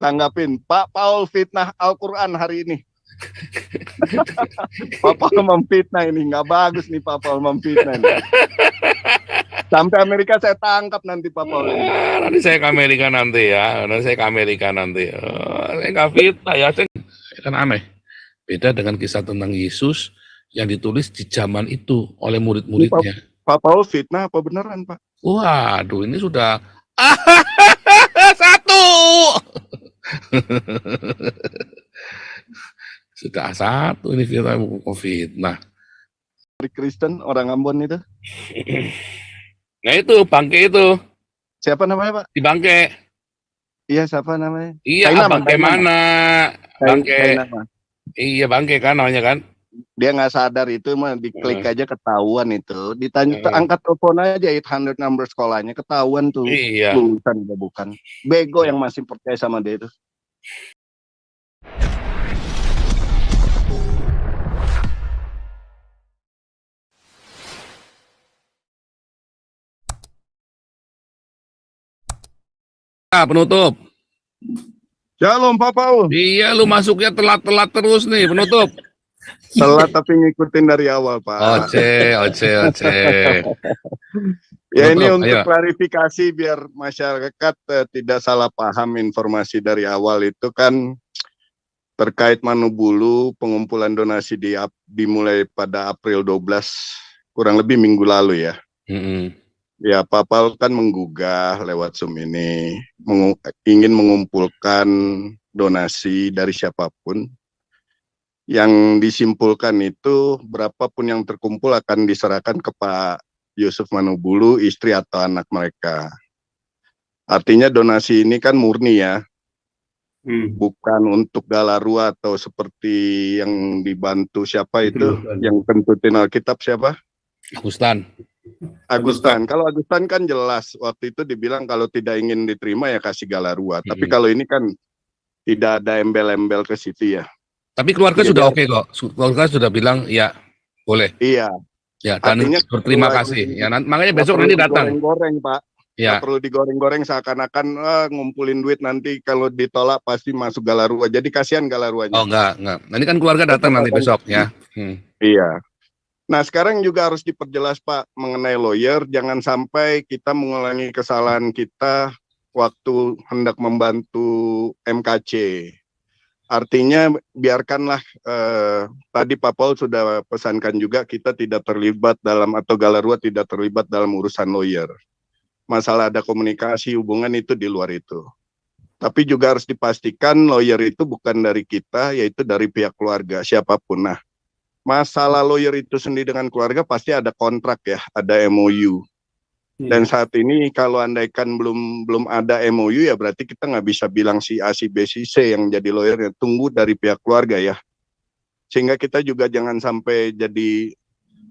tanggapin. Pak Paul fitnah Al-Quran hari ini. Pak Paul memfitnah ini, nggak bagus nih Pak Paul memfitnah ini. Sampai Amerika saya tangkap nanti Pak Paul ini. Nanti saya ke Amerika nanti ya. Saya nggak fitnah ya. Kan aneh. Beda dengan kisah tentang Yesus yang ditulis di zaman itu oleh murid-muridnya. Pak Paul fitnah apa beneran Pak? Waduh, ini sudah satu. Sudah satu ini fitnah. Kristen orang Ambon itu. Nah itu Bangke itu. Siapa namanya Pak? Di Bangke. Iya siapa namanya? Iya Bangke mana? Bangke. Iya Bangke kan namanya kan. Dia nggak sadar itu mah diklik aja ketahuan itu. Ditanya angkat telepon aja 800 number sekolahnya ketahuan tuh. Iya. Bukan. Bego yang masih percaya sama dia itu. Penutup. Shalom Pak Paul. Iya, lu masuknya telat-telat terus nih, penutup. Telat tapi ngikutin dari awal Pak. Oce. Ya ini untuk klarifikasi biar masyarakat tidak salah paham informasi dari awal itu kan terkait Manubulu pengumpulan donasi dimulai pada April 12 kurang lebih minggu lalu ya. Ya Pak Paul kan menggugah lewat Zoom ini ingin mengumpulkan donasi dari siapapun. Yang disimpulkan itu berapapun yang terkumpul akan diserahkan ke Pak Yusuf Manubulu, istri atau anak mereka. Artinya donasi ini kan murni ya, bukan untuk Galarua atau seperti yang dibantu siapa itu, yang kentutin Alkitab siapa? Agustan. Kalau Agustan kan jelas waktu itu dibilang kalau tidak ingin diterima ya kasih Galarua. Tapi kalau ini kan tidak ada embel-embel ke situ ya. Tapi keluarga sudah oke kok. Keluarga sudah bilang ya boleh. Iya. Ya dan berterima kasih. Ya makanya besok nanti datang. Goreng Pak. Ya. Gak perlu digoreng-goreng seakan-akan ngumpulin duit nanti kalau ditolak pasti masuk Galarua. Jadi kasihan Galaruanya. Oh enggak. Nanti kan keluarga datang nanti besok ya. Iya. Nah sekarang juga harus diperjelas Pak mengenai lawyer. Jangan sampai kita mengulangi kesalahan kita waktu hendak membantu MKC. Artinya biarkanlah tadi Pak Paul sudah pesankan juga kita tidak terlibat dalam atau Galarua tidak terlibat dalam urusan lawyer. Masalah ada komunikasi hubungan itu di luar itu. Tapi juga harus dipastikan lawyer itu bukan dari kita yaitu dari pihak keluarga siapapun. Nah, masalah lawyer itu sendiri dengan keluarga pasti ada kontrak ya, ada MOU. Dan saat ini kalau andaikan belum ada MOU ya berarti kita nggak bisa bilang si A, si B, si C yang jadi lawyernya. Tunggu dari pihak keluarga ya. Sehingga kita juga jangan sampai jadi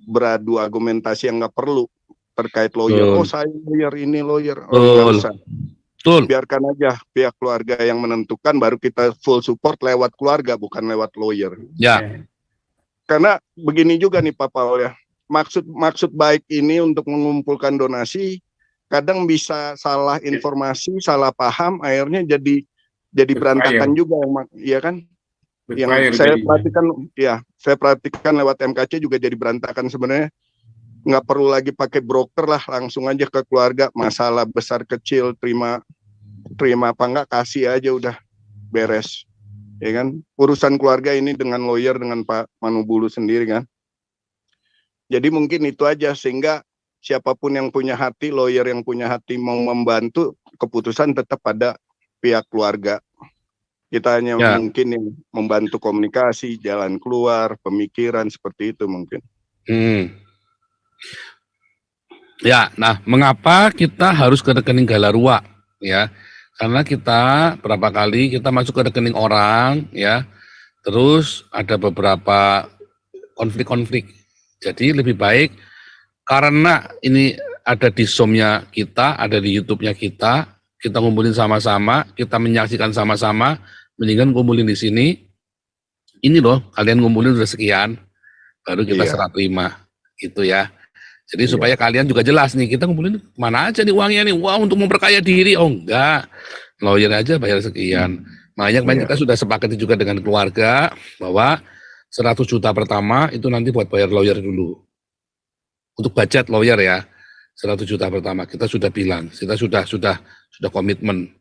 beradu argumentasi yang nggak perlu terkait lawyer. Oh saya lawyer, ini lawyer. Oh nggak usah. Biarkan aja pihak keluarga yang menentukan baru kita full support lewat keluarga bukan lewat lawyer. Ya. Karena begini juga nih Pak Paul ya. Maksud baik ini untuk mengumpulkan donasi kadang bisa salah informasi, salah paham, akhirnya jadi berantakan juga ya kan? Yang saya perhatikan lewat MKC juga jadi berantakan sebenarnya. Nggak perlu lagi pakai broker lah, langsung aja ke keluarga, masalah besar kecil terima apa enggak kasih aja udah beres. Ya kan? Urusan keluarga ini dengan lawyer dengan Pak Manubulu sendiri kan. Jadi mungkin itu aja sehingga siapapun yang punya hati, lawyer yang punya hati mau membantu, keputusan tetap pada pihak keluarga. Kita hanya mungkin yang membantu komunikasi, jalan keluar, pemikiran seperti itu mungkin. Ya, nah mengapa kita harus ke rekening Galarua ya? Karena kita berapa kali kita masuk ke rekening orang ya, terus ada beberapa konflik-konflik. Jadi lebih baik karena ini ada di Zoom-nya kita, ada di YouTube-nya kita ngumpulin sama-sama, kita menyaksikan sama-sama, mendingan ngumpulin di sini. Ini loh, kalian ngumpulin udah sekian, baru kita serah terima, gitu ya. Jadi supaya kalian juga jelas nih, kita ngumpulin mana aja nih uangnya nih, wah untuk memperkaya diri, oh enggak. lawyer aja bayar sekian. Makanya kemarin Iya. kita sudah sepakati juga dengan keluarga bahwa 100 juta pertama itu nanti buat bayar lawyer dulu. Untuk budget lawyer ya, 100 juta pertama kita sudah bilang, kita sudah komitmen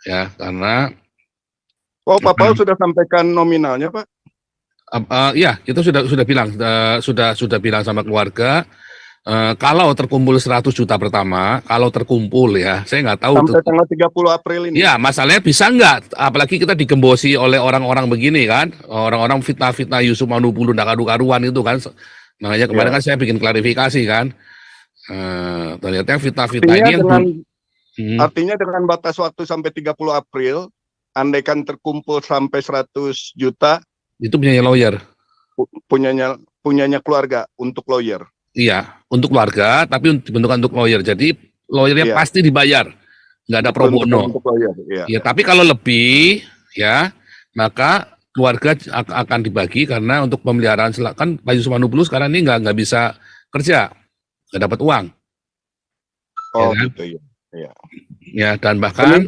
ya, karena Oh, Pak Paul sudah sampaikan nominalnya, Pak? ya kita sudah bilang, sudah bilang sama keluarga, kalau terkumpul 100 juta pertama, kalau terkumpul ya, saya nggak tahu. Sampai tanggal 30 April ini? Ya, masalahnya bisa nggak? Apalagi kita digembosi oleh orang-orang begini kan, orang-orang fitnah-fitnah Yusuf Manubulu, ndak karu-karuan itu kan. Makanya kemarin kan saya bikin klarifikasi kan. Ternyata fitnah-fitnah ini yang artinya dengan batas waktu sampai 30 April, andaikan terkumpul sampai 100 juta, itu punyanya lawyer. Punyanya keluarga untuk lawyer. Iya, untuk keluarga, tapi dibentukkan untuk lawyer. Jadi lawyernya pasti dibayar, nggak ada pro bono. Ya, tapi kalau lebih, ya maka keluarga akan dibagi karena untuk pemeliharaan kan Pak Yusuf Manubulu sekarang ini nggak bisa kerja, nggak dapat uang. Oh, ya kan? Gitu ya. Ya. Ya, dan bahkan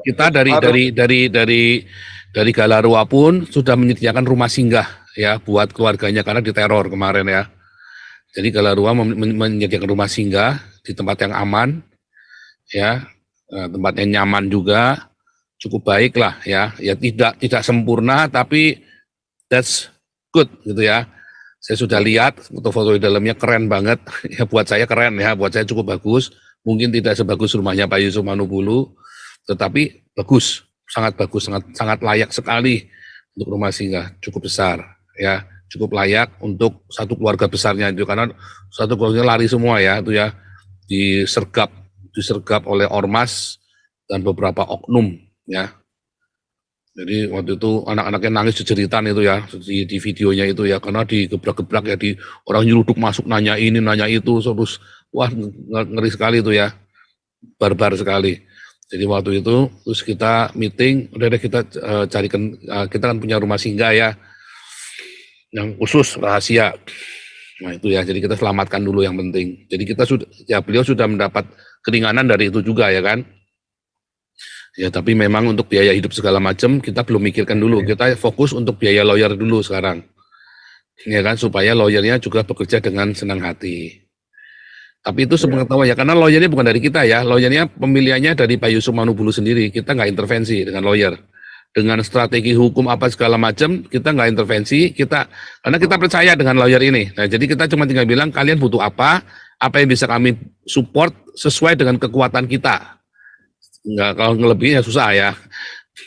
kita dari Galarua pun sudah menyediakan rumah singgah ya buat keluarganya karena diteror kemarin ya. Jadi Galarua menyediakan rumah singgah di tempat yang aman, ya, tempatnya nyaman juga, cukup baik lah ya. Ya tidak sempurna tapi that's good gitu ya. Saya sudah lihat foto-foto di dalamnya keren banget, ya buat saya keren ya, buat saya cukup bagus. Mungkin tidak sebagus rumahnya Pak Yusuf Manubulu, tetapi bagus, sangat bagus, sangat layak sekali untuk rumah singgah, cukup besar ya. Cukup layak untuk satu keluarga besarnya itu karena satu keluarga lari semua ya itu ya disergap oleh ormas dan beberapa oknum ya. Jadi waktu itu anak-anaknya nangis jeritan itu ya di videonya itu ya karena digebrak-gebrak ya di orang nyeruduk masuk nanya ini nanya itu terus wah ngeri sekali itu ya, barbar sekali. Jadi waktu itu terus kita meeting udah kita carikan kita kan punya rumah singgah ya yang khusus rahasia. Nah itu ya, jadi kita selamatkan dulu yang penting. Jadi kita beliau sudah mendapat keringanan dari itu juga ya kan. Ya tapi memang untuk biaya hidup segala macam kita belum mikirkan dulu. Kita fokus untuk biaya lawyer dulu sekarang. Ya kan, supaya lawyernya juga bekerja dengan senang hati. Tapi itu sepengetahuan ya, karena lawyernya bukan dari kita ya. Lawyernya pemilihannya dari Pak Yusuf Manubulu sendiri. Kita nggak intervensi dengan lawyer. Dengan strategi hukum apa segala macam kita nggak intervensi, karena kita percaya dengan lawyer ini. Nah jadi kita cuma tinggal bilang kalian butuh apa yang bisa kami support sesuai dengan kekuatan kita. Nggak, kalau lebihnya susah ya.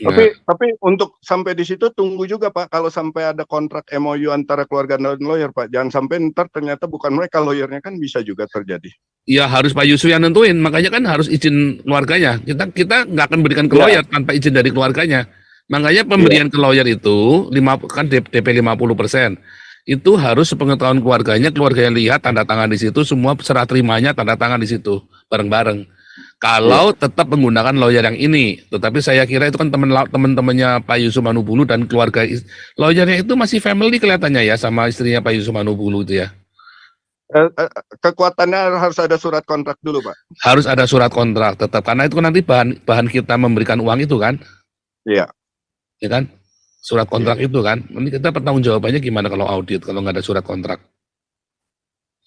Nah. Tapi untuk sampai di situ tunggu juga Pak, kalau sampai ada kontrak MOU antara keluarga dan lawyer Pak, jangan sampai ntar ternyata bukan mereka lawyernya, kan bisa juga terjadi. Ya harus Pak Yusuf yang nentuin, makanya kan harus izin keluarganya. Kita nggak akan berikan ke lawyer tanpa izin dari keluarganya. Makanya pemberian ke lawyer itu kan DP 50%. Itu harus sepengetahuan keluarganya yang lihat tanda tangan di situ, semua serah terimanya tanda tangan di situ bareng-bareng. Kalau tetap menggunakan lawyer yang ini, tetapi saya kira itu kan teman-temannya Pak Yusuf Manubulu dan keluarga lawyernya itu masih family kelihatannya ya sama istrinya Pak Yusuf Manubulu itu ya. Kekuatannya harus ada surat kontrak dulu Pak. Harus ada surat kontrak tetap, karena itu nanti bahan kita memberikan uang itu kan. Iya. Ya kan, surat kontrak itu kan, nanti kita pertanggung jawabannya gimana kalau audit, kalau nggak ada surat kontrak.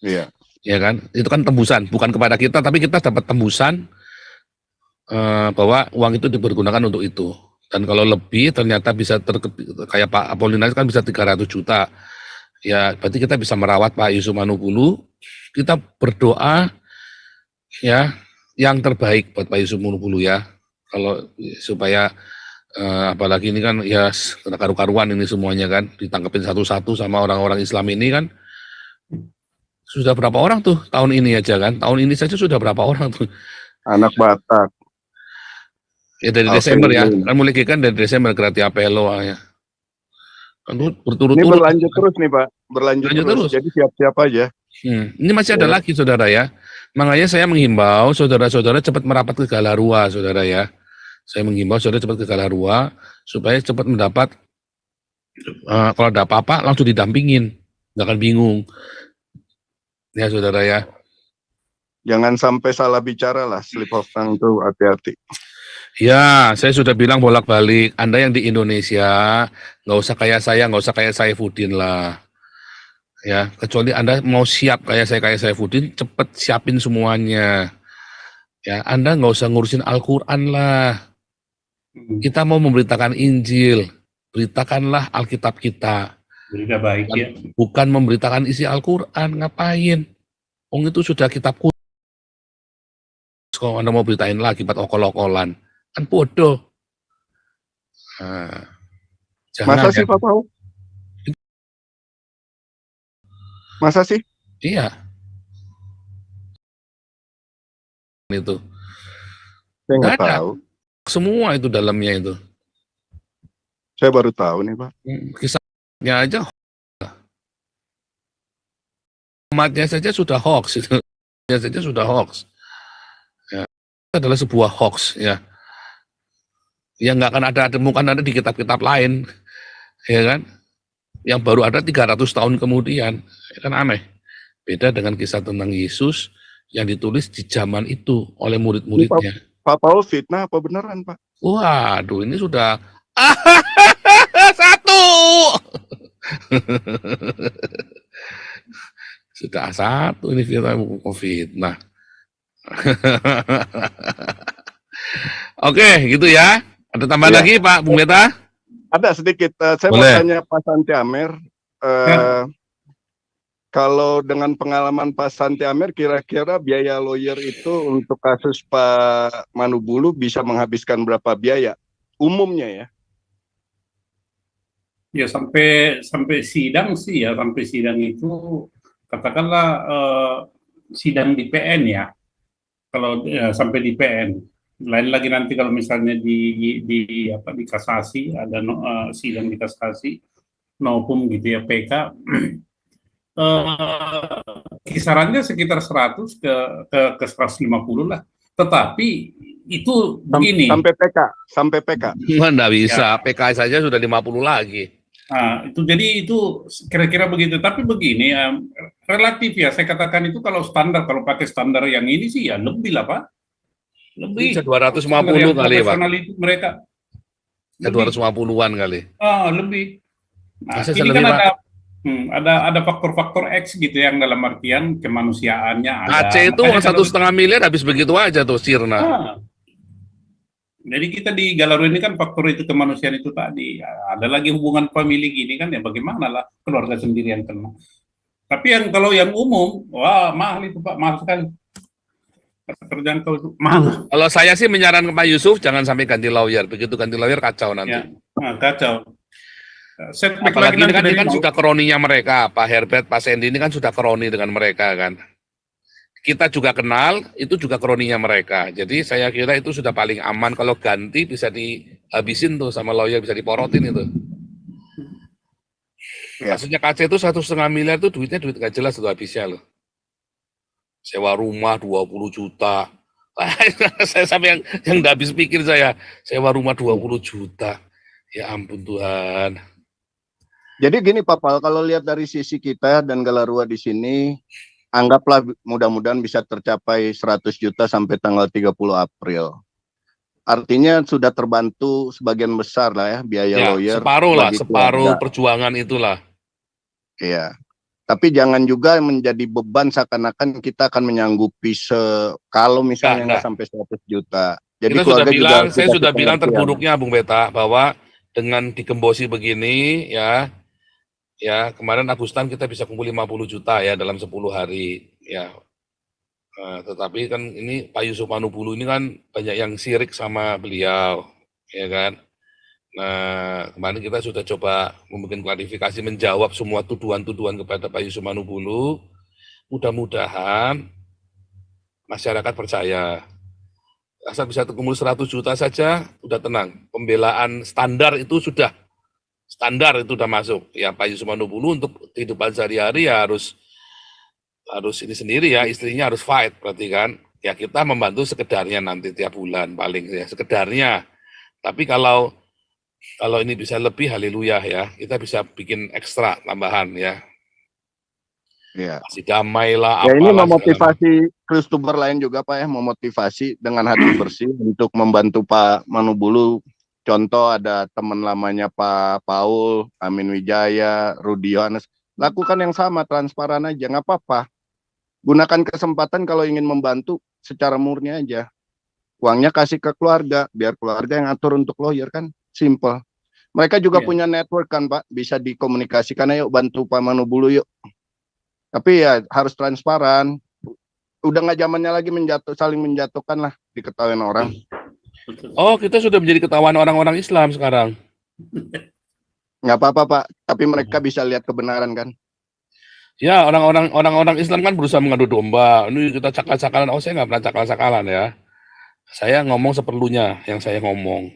Iya. Ya kan, itu kan tembusan, bukan kepada kita, tapi kita dapat tembusan bahwa uang itu dipergunakan untuk itu. Dan kalau lebih ternyata bisa kayak Pak Apolinaris kan bisa 300 juta. Ya, berarti kita bisa merawat Pak Yusuf Manubulu. Kita berdoa ya yang terbaik buat Pak Yusuf Manubulu ya. Kalau supaya apalagi ini kan ya karu-karuan ini semuanya kan, ditangkapin satu-satu sama orang-orang Islam ini kan. Sudah berapa orang tuh tahun ini aja kan? Tahun ini saja sudah berapa orang tuh? Anak Batak. Ya dari Desember ya, kan mulai kan dari Desember Gratia Apelo ya. Kan berturut-turut. Ini berlanjut terus nih Pak, berlanjut terus. Jadi siap-siap aja. Ini masih ada lagi saudara ya. Makanya saya menghimbau saudara-saudara cepat merapat ke Galarua saudara ya. Saya menghimbau saudara cepat ke Galarua supaya cepat mendapat kalau ada apa-apa langsung didampingin, nggak akan bingung. Ya saudara ya. Jangan sampai salah bicara lah, slip of tongue itu hati-hati. Ya, saya sudah bilang bolak-balik, Anda yang di Indonesia, nggak usah kayak saya, nggak usah kayak Saifuddin lah. Ya, kecuali Anda mau siap kayak Saifuddin, cepet siapin semuanya. Ya, Anda nggak usah ngurusin Al-Quran lah. Kita mau memberitakan Injil, beritakanlah Alkitab kita. Berita baik ya. Bukan memberitakan isi Al-Quran, ngapain? Itu sudah kitab kudus. Kalau Anda mau beritain lagi buat okol-okolan, kan bodoh. Nah, Masa sih Pak Pau? Masa sih? Iya. Itu. Saya nggak tahu. Semua itu dalamnya itu. Saya baru tahu nih Pak. Kisahnya aja. Umatnya saja sudah hoax itu. Saja sudah hoax. Ya. Itu adalah sebuah hoax ya. Yang nggak akan ada temukan ada di kitab-kitab lain. Ya kan? Yang baru ada 300 tahun kemudian. Ya kan aneh. Beda dengan kisah tentang Yesus yang ditulis di zaman itu oleh murid-muridnya. Pak Paul fitnah apa beneran Pak? Waduh, ini sudah satu. Sudah satu ini fitnah. Oke, gitu ya. Ada tambahan lagi Pak Bung Beta? Ada sedikit. Saya Boleh. mau tanya Pak Santi Amer. Kalau dengan pengalaman Pak Santi Amer, kira-kira biaya lawyer itu untuk kasus Pak Manubulu bisa menghabiskan berapa biaya? Umumnya ya? Ya sampai sidang sih ya, sampai sidang itu katakanlah sidang di PN ya. Kalau sampai di PN. Lain lagi nanti kalau misalnya di kasasi, ada sidang di kasasi maupun gitu ya PK. Kisarannya sekitar 100 ke 150 lah. Tetapi itu begini. Sampai PK. Nggak bisa, ya. PK saja sudah 50 lagi. Nah, itu kira-kira begitu. Tapi begini, relatif ya. Saya katakan itu kalau kalau pakai standar yang ini sih ya lebih lah Pak. Lebih. Bisa 250 kali Pak. Itu mereka. 250-an kali. Lebih. Nah, ini kan ada faktor-faktor X gitu yang dalam artian kemanusiaannya ada. Aceh itu 1,5 miliar habis begitu aja tuh sirna. Jadi kita di Galaru ini kan faktor itu kemanusiaan itu tadi. Ada lagi hubungan famili gini kan ya bagaimana lah keluarga sendiri yang kena. Tapi kalau yang umum, wah mahal itu Pak, mahal sekali. Terjangkau itu mahal. Kalau saya sih menyarankan Pak Yusuf jangan sampai ganti lawyer. Begitu ganti lawyer kacau nanti. Ya, kacau. Apalagi ini kan sudah kroninya mereka, Pak Herbert, Pak Sandy ini kan sudah kroni dengan mereka kan. Kita juga kenal, itu juga kroninya mereka. Jadi saya kira itu sudah paling aman kalau ganti bisa dihabisin tuh sama lawyer, bisa diporotin itu. Kasusnya KC itu 1,5 miliar itu duitnya duit gak jelas itu habisnya loh. Sewa rumah 20 juta. Saya sampai yang nggak habis pikir saya, sewa rumah 20 juta. Ya ampun Tuhan. Jadi gini Pak Pal, kalau lihat dari sisi kita dan Galarua di sini, anggaplah mudah-mudahan bisa tercapai 100 juta sampai tanggal 30 April. Artinya sudah terbantu sebagian besar lah ya biaya lawyer. Separuh perjuangan itulah. Iya. Tapi jangan juga menjadi beban seakan-akan kita akan menyanggupi kalau misalnya nggak sampai 100 juta. Jadi saya sudah bilang terburuknya Bung Beta bahwa dengan digembosi begini ya kemarin Agustan kita bisa kumpul 50 juta ya dalam 10 hari ya. Tetapi kan ini Pak Yusuf Manubulu ini kan banyak yang sirik sama beliau ya kan. Nah, kemarin kita sudah coba membuat klarifikasi menjawab semua tuduhan-tuduhan kepada Pak Yusuf Manubulu. Mudah-mudahan masyarakat percaya. Asal bisa terkumpul 100 juta saja, udah tenang. Pembelaan standar itu sudah masuk. Ya Pak Yusuf Manubulu untuk kehidupan sehari-hari ya harus ini sendiri ya, istrinya harus fight berarti kan. Ya kita membantu sekedarnya nanti tiap bulan paling ya, sekedarnya. Tapi kalau ini bisa lebih, haleluya ya, kita bisa bikin ekstra tambahan ya. Iya. Kasih damai lah, Ya ini apalah segala macam. memotivasi Kristuber lain juga Pak ya, memotivasi dengan hati bersih untuk membantu Pak Manubulu. Contoh ada teman lamanya Pak Paul, Amin Wijaya, Rudi Yohanes. Lakukan yang sama, transparan aja, nggak apa-apa. Gunakan kesempatan kalau ingin membantu secara murni aja. Uangnya kasih ke keluarga, biar keluarga yang atur untuk lawyer kan, simple. Mereka juga Iya. punya network kan Pak, bisa dikomunikasikan, ayo bantu Pak Manubulu yuk. Tapi ya harus transparan. Udah nggak zamannya lagi saling menjatuhkan lah, diketahui orang. Betul. Oh, kita sudah menjadi ketahuan orang-orang Islam sekarang. Nggak apa-apa Pak, tapi mereka bisa lihat kebenaran kan. Ya, orang-orang Islam kan berusaha mengadu domba. Ini kita cakal-cakalan. Oh, saya nggak pernah cakal-cakalan ya. Saya ngomong seperlunya yang saya ngomong,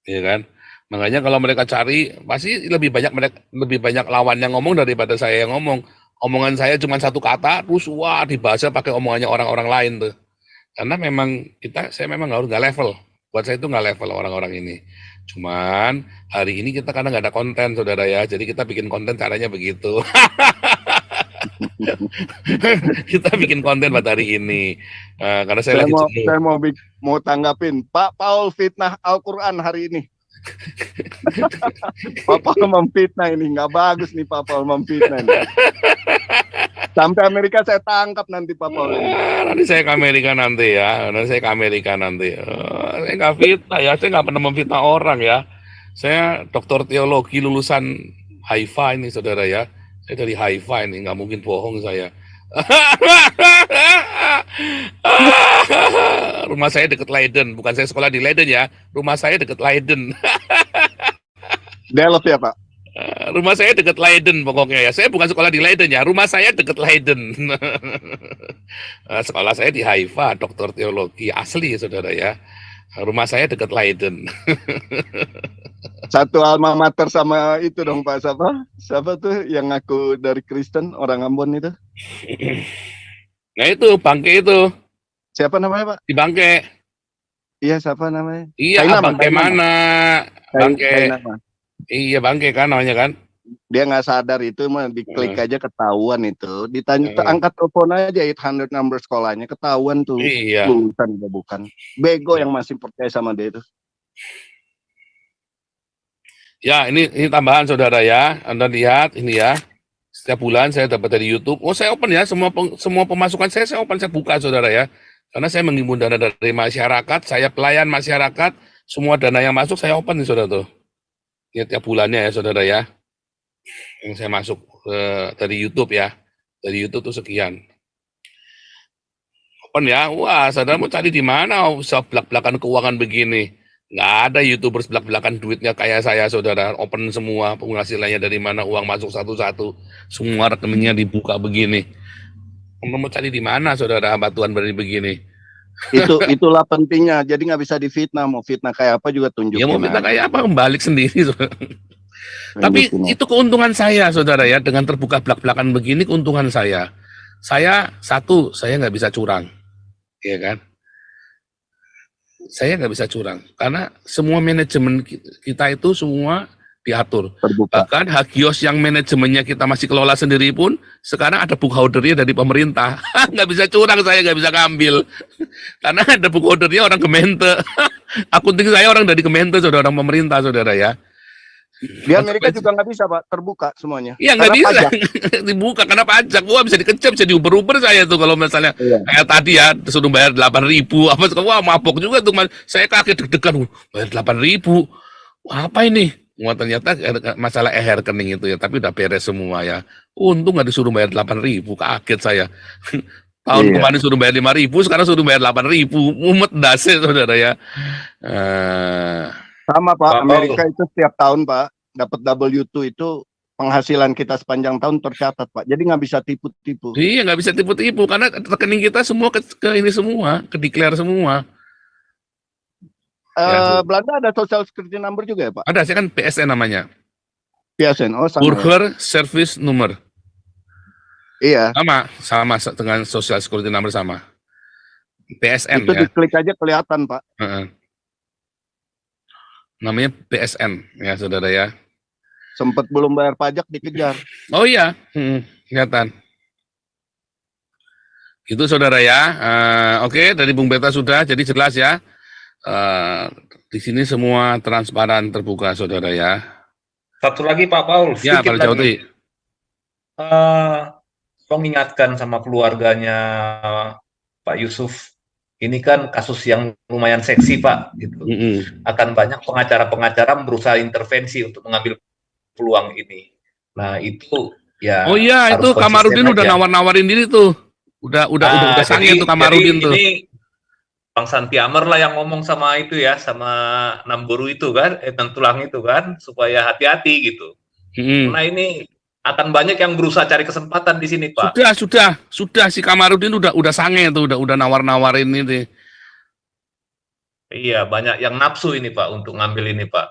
ya kan. Makanya kalau mereka cari, pasti lebih banyak lawan yang ngomong daripada saya yang ngomong. Omongan saya cuma satu kata, terus wah dibahasnya pakai omongannya orang-orang lain tuh. Karena memang saya memang nggak level. Buat saya itu nggak level orang-orang ini. Cuman hari ini kita karena nggak ada konten, saudara ya. Jadi kita bikin konten caranya begitu. Kita bikin konten pada hari ini. Karena saya lagi jenuh. Saya mau tanggapin Pak Paul fitnah Al-Quran hari ini. Pak Paul memfitnah ini, nggak bagus nih Pak Paul memfitnah ini. Sampai Amerika saya tangkap nanti Pak Paul ini. Nanti saya ke Amerika nanti ya. Saya nggak fitnah ya. Saya nggak pernah memfitnah orang ya. Saya doktor teologi lulusan Haifa ini saudara ya. Saya dari Haifa ini, nggak mungkin bohong saya. Rumah saya dekat Leiden, bukan saya sekolah di Leiden ya. Rumah saya dekat Leiden. Delft ya Pak. Rumah saya dekat Leiden pokoknya ya. Saya bukan sekolah di Leiden ya. Rumah saya dekat Leiden. Sekolah saya di Haifa, doktor teologi asli saudara ya. Rumah saya dekat Leiden. Satu alma mater sama itu dong Pak, siapa tuh yang ngaku dari Kristen, orang Ambon itu? Nah itu Bangke itu. Siapa namanya Pak? Di Bangke. Iya siapa namanya? Iya, Bangke mana? Bangke. Kainama. Iya Bangke kan namanya kan. Dia nggak sadar itu mah, diklik aja ketahuan itu. Ditanya angkat telepon aja 800 number sekolahnya, ketahuan tuh. Iya. Lulusan dia bukan. Bego yang masih percaya sama dia itu. Ya, ini tambahan saudara ya. Anda lihat ini ya. Setiap bulan saya dapat dari YouTube. Oh, saya open ya, semua pemasukan saya open, saya buka saudara ya. Karena saya menghimpun dana dari masyarakat, saya pelayan masyarakat, semua dana yang masuk saya open nih saudara tuh. Ya, tiap bulannya ya saudara ya. Yang saya masuk dari YouTube ya. Dari YouTube tuh sekian. Open ya. Wah, saudara mau cari di mana usah belak-belakan keuangan begini. Nggak ada YouTubers belak-belakan duitnya kayak saya, saudara. Open semua, penghasilannya dari mana, uang masuk satu-satu. Semua rekeningnya dibuka begini. Mau cari di mana, saudara, bantuan beri begini? Itulah pentingnya. Jadi nggak bisa difitnah. Mau fitnah kayak apa juga tunjukin. Ya mau fitnah kayak apa, balik sendiri. Tapi Tunjukin. itu keuntungan saya, saudara ya. Dengan terbuka belak-belakan begini, keuntungan saya. Saya nggak bisa curang. Ya kan? Saya nggak bisa curang karena semua manajemen kita itu semua diatur. Terbuka. Bahkan Hagios yang manajemennya kita masih kelola sendiri pun sekarang ada book holdernya dari pemerintah. Nggak bisa curang, saya nggak bisa ngambil karena ada book holdernya orang Gemeente. Akunting saya orang dari Gemeente, saudara, orang pemerintah, saudara ya. Di Amerika juga nggak bisa Pak, terbuka semuanya. Iya nggak bisa dibuka karena pajak. Wah bisa dikecap, bisa diuber-uber saya tuh kalau misalnya kayak tadi ya suruh bayar 8.000 apa, wah mabok juga tuh Mas. Saya kaget deg-degan, bayar 8.000. Wah, apa ini? Wah ternyata masalah rekening itu ya, tapi udah beres semua ya. Untung nggak disuruh bayar 8.000, kaget saya. Tahun kemarin suruh bayar 5.000, sekarang suruh bayar 8.000. Mumet dasar saudara ya. Sama Pak, Amerika itu setiap tahun Pak dapat W2 itu penghasilan kita sepanjang tahun tercatat Pak. Jadi nggak bisa tipu-tipu. Iya nggak bisa tipu-tipu karena rekening kita semua ke ini semua, ke declare semua. Belanda ada social security number juga ya Pak? Ada, saya kan PSN namanya. PSN, oh sama. Burger Service Number. Iya. Sama dengan social security number sama. PSN itu ya. Diklik aja kelihatan Pak. Namanya PSN ya saudara ya. Sempat belum bayar pajak dikejar. Oh iya, kelihatan. Itu saudara ya. Oke, dari Bung Beta sudah, jadi jelas ya. Di sini semua transparan terbuka saudara ya. Satu lagi Pak Paul, Ya, sedikit Pak Jauti. lagi. Tolong ingatkan sama keluarganya Pak Yusuf. Ini kan kasus yang lumayan seksi Pak. Gitu. Akan banyak pengacara-pengacara berusaha intervensi untuk mengambil peluang ini. Nah itu ya. Oh iya, itu Kamarudin udah nawar-nawarin diri tuh. Udah sange tuh Kamarudin tuh. Ini Bang Santi Amer lah yang ngomong sama itu ya, sama Namburu itu kan, Tulang itu kan, supaya hati-hati gitu. Nah ini akan banyak yang berusaha cari kesempatan di sini Pak. Sudah si Kamarudin udah sange tuh, udah nawar-nawarin ini. Iya, banyak yang nafsu ini Pak untuk ngambil ini Pak.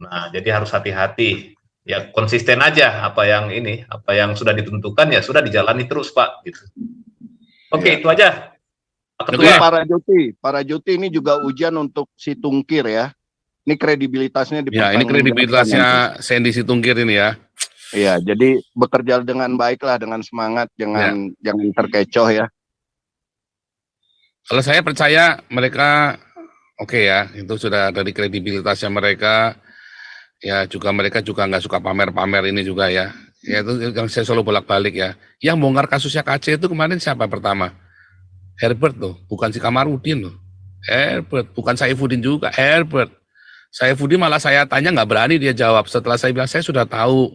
Nah, jadi harus hati-hati. Ya konsisten aja apa yang sudah ditentukan ya sudah dijalani terus Pak. Gitu. Oke, itu aja. Ketua para Juti ini juga ujian untuk si Tungkir ya. Ini kredibilitasnya ya, ini kredibilitasnya Sandy Situngkir ini ya. Iya, jadi bekerja dengan baik lah, dengan semangat, jangan terkecoh ya. Kalau saya percaya mereka oke ya, itu sudah dari kredibilitasnya mereka. Ya juga mereka juga nggak suka pamer-pamer ini juga ya. Ya itu yang saya selalu bolak-balik ya. Yang bongkar kasusnya KC itu kemarin siapa pertama? Herbert loh, bukan si Kamarudin loh. Herbert, bukan Saifuddin juga, Herbert. Saifuddin malah saya tanya nggak berani dia jawab. Setelah saya bilang saya sudah tahu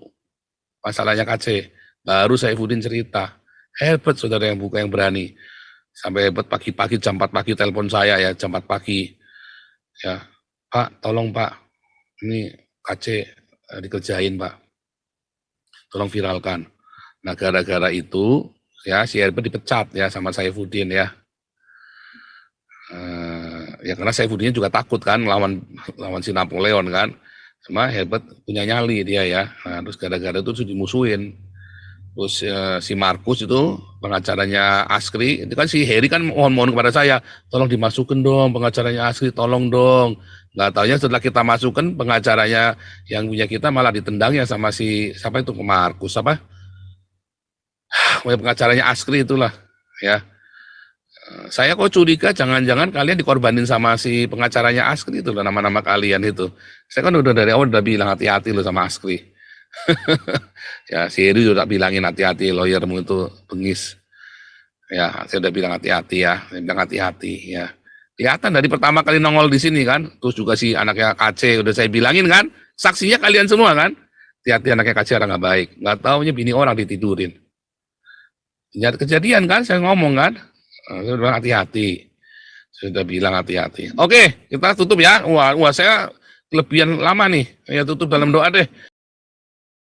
masalahnya KC, baru Saifuddin cerita. Herbert saudara yang buka yang berani. Sampai Herbert pagi-pagi jam 4 pagi telepon saya ya, jam 4 pagi. Ya, Pak, tolong Pak, ini KC dikerjain Pak. Tolong viralkan. Nah gara-gara itu ya si Herbert dipecat ya sama Saifuddin ya. Ya karena Saifuddin juga takut kan lawan si Napoleon kan. Sama Herbert punya nyali dia ya. Nah, terus gara-gara itu dimusuhin. Terus si Markus itu pengacaranya Askri, itu kan si Heri kan mohon-mohon kepada saya, tolong dimasukin dong pengacaranya Askri, tolong dong. Nggak taunya setelah kita masukkan pengacaranya yang punya kita malah ditendang ya sama si siapa itu Markus apa? Pengacaranya Askri itulah ya. Saya kok curiga jangan-jangan kalian dikorbanin sama si pengacaranya Askri itu nama-nama kalian itu. Saya kan udah dari awal udah bilang hati-hati loh sama Askri. Ya si Heri udah bilangin hati-hati, lawyermu itu bengis. Ya saya udah bilang hati-hati ya, saya bilang hati-hati ya. Kelihatan dari pertama kali nongol di sini kan, terus juga si anaknya KC udah saya bilangin kan, saksinya kalian semua kan. Hati-hati anaknya KC orang nggak baik, nggak taunya bini orang ditidurin. Kejadian kan, saya ngomong kan, saya bilang hati-hati, sudah bilang hati-hati. Oke, kita tutup ya. Wah saya kelebihan lama nih, ya tutup dalam doa deh.